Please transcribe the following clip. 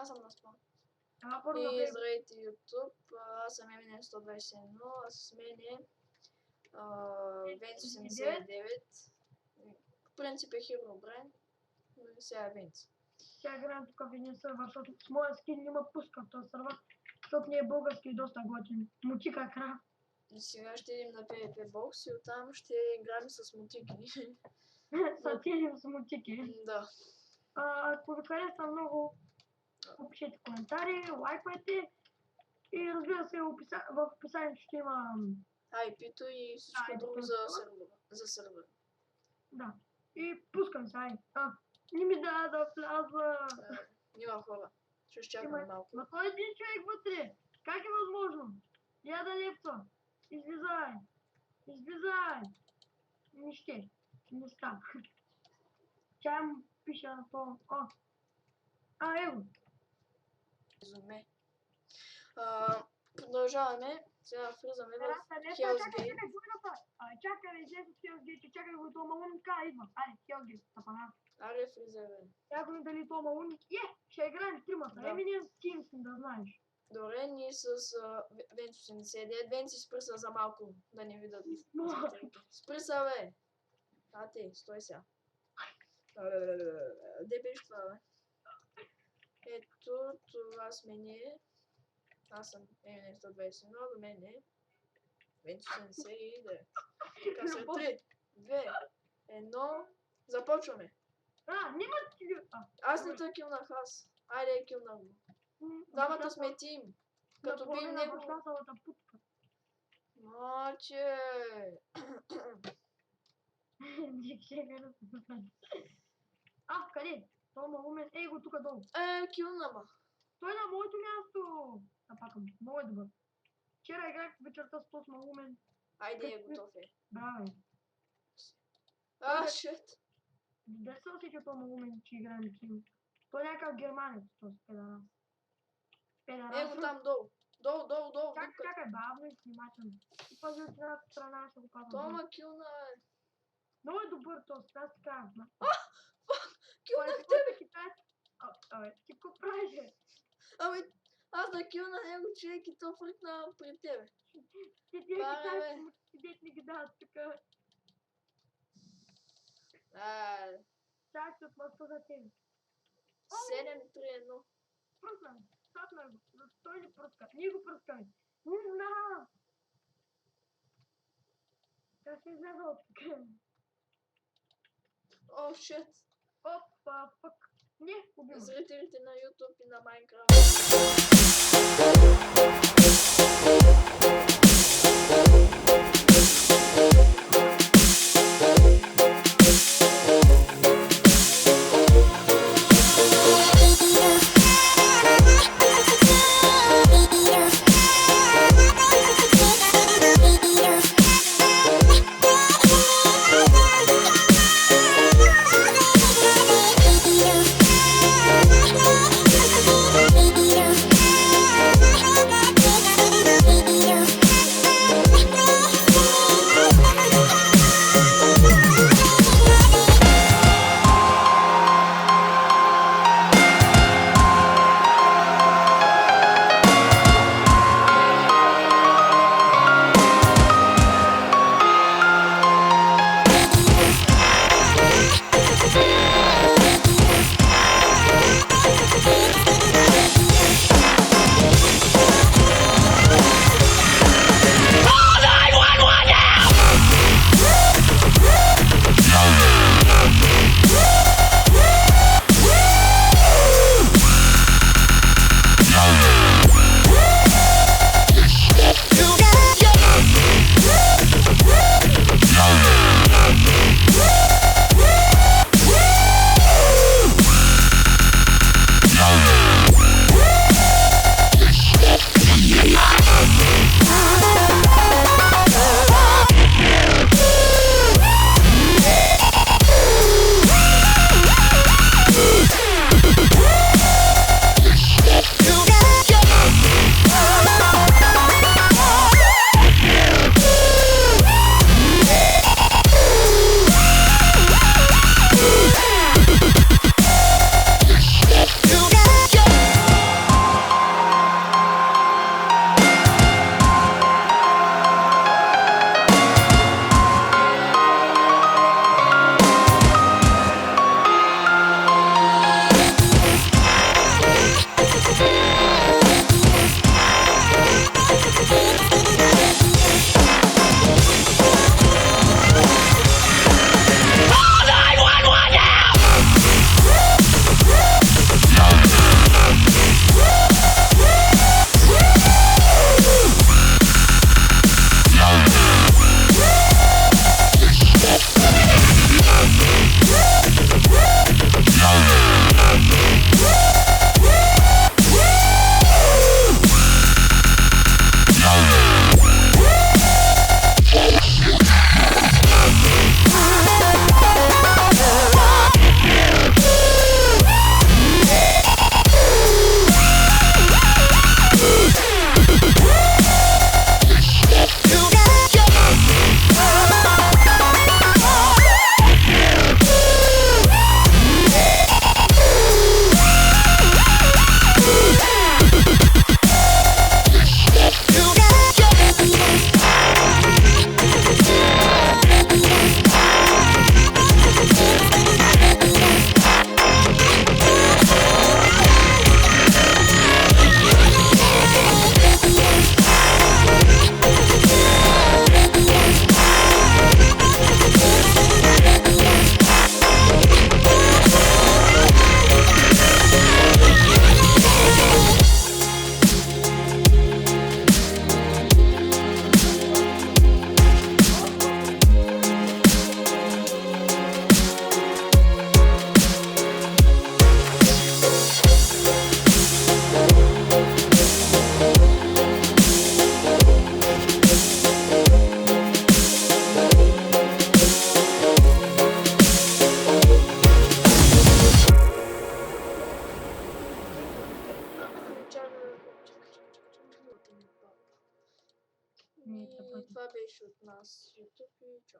Аз съм на спам. Първо И направим. здравейте YouTube, аз съм Eminem 121, а с мен е Венци 79. По принцип е Herobrine, но сега е Венци. Сега играем тук в един сървър, защото с моя скин не ме пуска в този сървър, защото не е български и доста готин. Мутика крав. И сега ще идем на PvP Box и оттам ще играем с мутики. Сатирим с мутики. Да. Ако ви хареса много, пишете коментари, лайквайте и разбира се в описанието ще има IP-то и всичко друго за сервера. Да. И пускам се, ай. Не ми да вляза. Няма хора. Ще чакаме малко. Но той е един човек вътре. Как е възможно? Я да лепва. Излизай. Излизай. Нище. Не става. Тя му пише на това. Его. Резюме. Продължаваме. Сега влизаме в Hell's Gate. Чакай, излез от Hell's Gate. Чакай го и това малунка идва. Айде, Hell's Gate. Тапана. Аре, влизай, бе. Чакай ми дали това малуник. Ще играем тримата. Eminem Teams, да знаеш. Добре, ние с Венци 79. Венци спри се за малко, да не видят. Спри се, бе. Ти, стой сега. Де беше това, бе? Ето, това сме ние. Аз съм Eminem 121, до мен е Венци 79. Така след 3, 2, 1, започваме. Нема ти... Аз не те килнах аз. Айде, килнах го. Двамата сме тим. Като бием него... Маче! Къде? Той ма умен. Ей го тука долу. Килна ма. Той на моето място. Напакам. Много е добър. Вчера играх вечерта с този умен. Айде, готов е. Браве. Шит. Да се усетя този умен, че играем тим. Той е някакъв германец, този педарас. Его там долу. Долу. Чакай, бавно и внимателно. И пази от едната страна, ще го казвам. Тома килна е. Много е добър този, аз ти казвам. Килнах тебе! Ти какво правиш, бе? Аз да килна него човек и то фръкна пред тебе. Ти китайци му дет не ги дават така. Чак се отмъства за тебе. 7-3-1. Пръсна, статна го. Той ни пръска. Ние го пръскаме. Не знам. Тя ще излезе от тук. О, шит. Опа, пък. Не, убивам. Зрителите на YouTube и на Minecraft. Yeah. Ні, І це потім. два пишуть нас YouTube і чо.